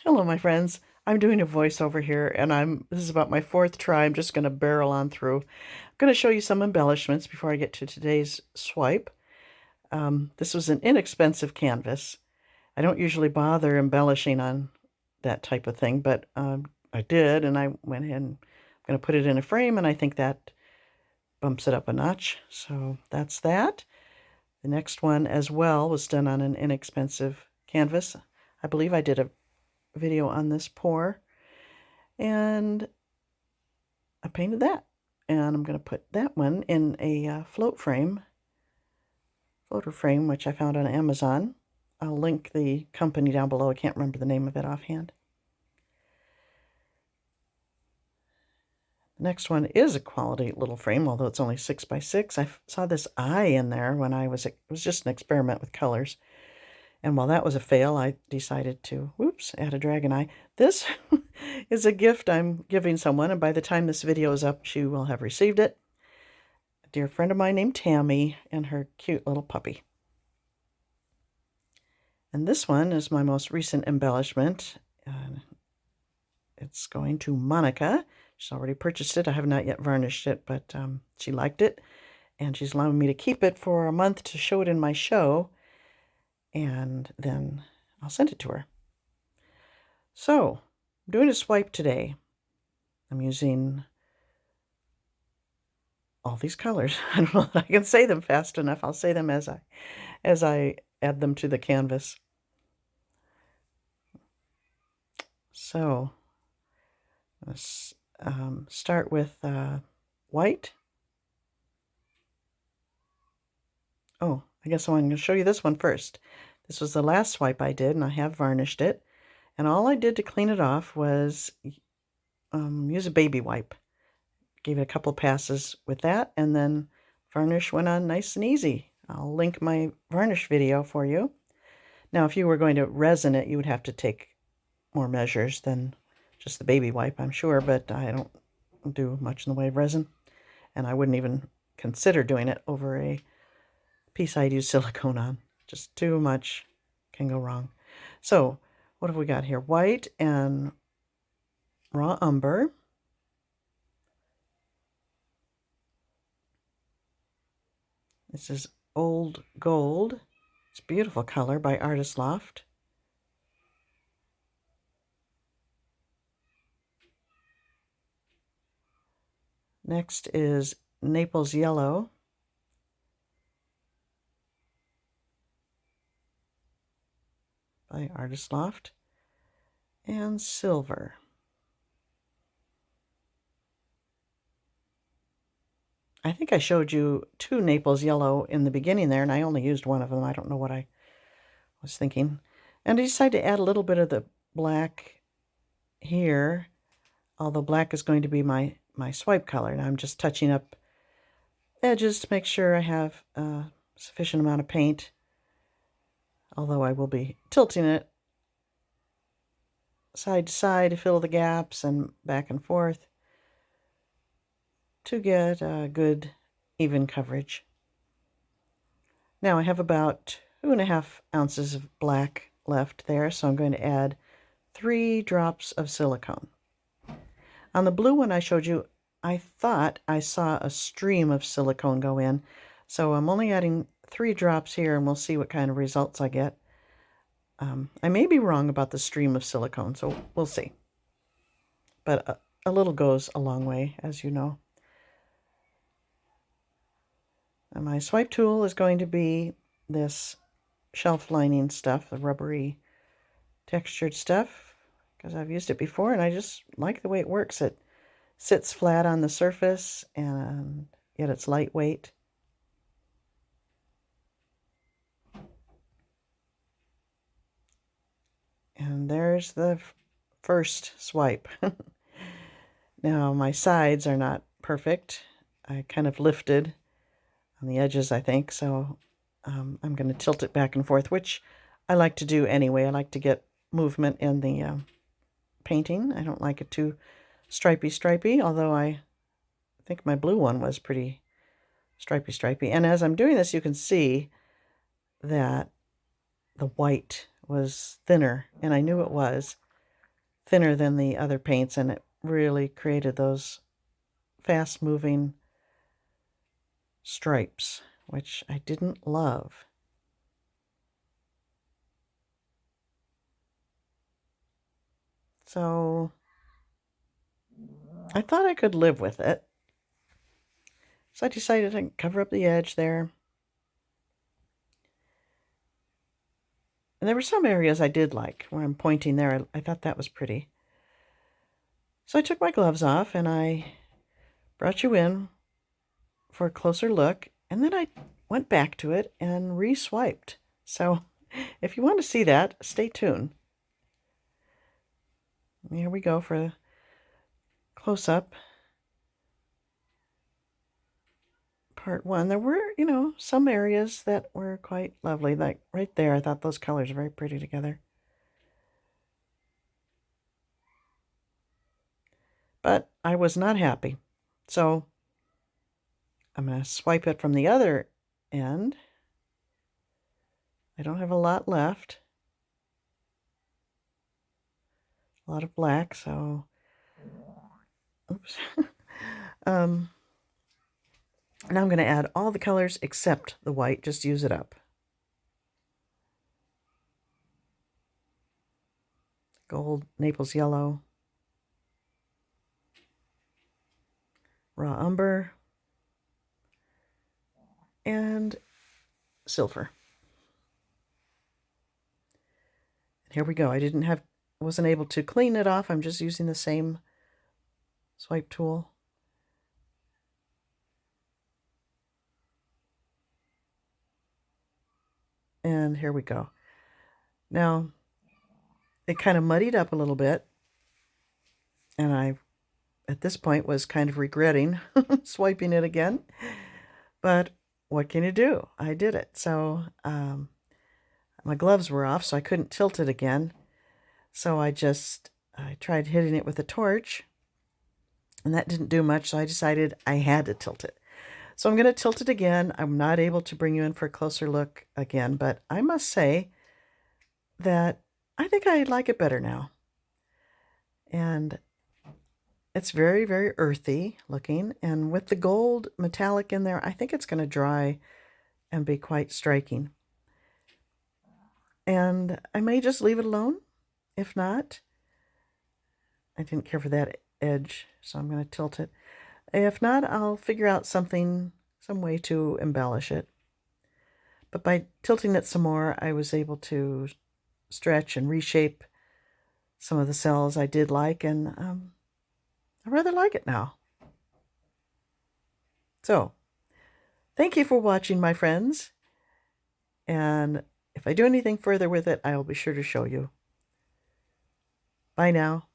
Hello, my friends. I'm doing a voiceover here, and this is about my fourth try. I'm just going to barrel on through. I'm going to show you some embellishments before I get to today's swipe. This was an inexpensive canvas. I don't usually bother embellishing on that type of thing, but I did, and I went ahead and I'm going to put it in a frame, and I think that bumps it up a notch. So that's that. The next one as well was done on an inexpensive canvas. I believe I did a video on this pour, and I painted that, and I'm going to put that one in a floater frame, which I found on Amazon. I'll link the company down below. I can't remember the name of it offhand. The next one is a quality little frame, although it's only 6 by 6. I saw this eye in there when it was just an experiment with colors. And while that was a fail, I decided to, add a dragon eye. This is a gift I'm giving someone, and by the time this video is up, she will have received it. A dear friend of mine named Tammy and her cute little puppy. And this one is my most recent embellishment. It's going to Monica. She's already purchased it. I have not yet varnished it, but she liked it, and she's allowing me to keep it for a month to show it in my show, and then I'll send it to her. So, I'm doing a swipe today. I'm using all these colors. I don't know if I can say them fast enough. I'll say them as I add them to the canvas. So, let's start with white. Oh, I guess I'm going to show you this one first. This was the last swipe I did, and I have varnished it. And all I did to clean it off was use a baby wipe. Gave it a couple passes with that, and then varnish went on nice and easy. I'll link my varnish video for you. Now, if you were going to resin it, you would have to take more measures than just the baby wipe, I'm sure, but I don't do much in the way of resin, and I wouldn't even consider doing it over a piece I'd use silicone on. Just too much can go wrong. So, what have we got here? White and raw umber. This is Old Gold. It's a beautiful color by Artist Loft. Next is Naples Yellow. By Artist Loft. And Silver. I think I showed you 2 Naples Yellow in the beginning there, and I only used one of them. I don't know what I was thinking. And I decided to add a little bit of the black here, although black is going to be my swipe color. And I'm just touching up edges to make sure I have a sufficient amount of paint, although I will be tilting it side to side to fill the gaps and back and forth to get a good even coverage. Now I have about 2.5 ounces of black left there, so I'm going to add 3 drops of silicone. On the blue one I showed you, I thought I saw a stream of silicone go in, so I'm only adding 3 drops here, and we'll see what kind of results I get. I may be wrong about the stream of silicone, so we'll see. But a little goes a long way, as you know. And my swipe tool is going to be this shelf lining stuff, the rubbery textured stuff, because I've used it before, and I just like the way it works. It sits flat on the surface, and yet it's lightweight. And there's the first swipe. Now, my sides are not perfect. I kind of lifted on the edges, I think, so I'm going to tilt it back and forth, which I like to do anyway. I like to get movement in the painting. I don't like it too stripy, although I think my blue one was pretty stripy. And as I'm doing this, you can see that the white was thinner, and I knew it was. thinner than the other paints, and it really created those fast-moving stripes, which I didn't love. So I thought I could live with it. So I decided to cover up the edge there. And there were some areas I did like, where I'm pointing there. I thought that was pretty. So I took my gloves off and I brought you in for a closer look. And then I went back to it and re-swiped. So if you want to see that, stay tuned. Here we go for a close-up. Part 1. There were, some areas that were quite lovely. Like right there, I thought those colors were very pretty together. But I was not happy. So I'm going to swipe it from the other end. I don't have a lot left. A lot of black, so oops. Now I'm going to add all the colors except the white, just use it up. Gold, Naples Yellow, raw umber, and silver. And here we go. I wasn't able to clean it off. I'm just using the same swipe tool. And here we go. Now, it kind of muddied up a little bit. And I, at this point, was kind of regretting swiping it again. But what can you do? I did it. So my gloves were off, so I couldn't tilt it again. So I tried hitting it with a torch. And that didn't do much, so I decided I had to tilt it. So I'm going to tilt it again. I'm not able to bring you in for a closer look again, but I must say that I think I like it better now. And it's very, very earthy looking. And with the gold metallic in there, I think it's going to dry and be quite striking. And I may just leave it alone. If not, I didn't care for that edge, so I'm going to tilt it. If not, I'll figure out some way to embellish it. But by tilting it some more, I was able to stretch and reshape some of the cells I did like, and I rather like it now. So, thank you for watching, my friends. And if I do anything further with it, I'll be sure to show you. Bye now.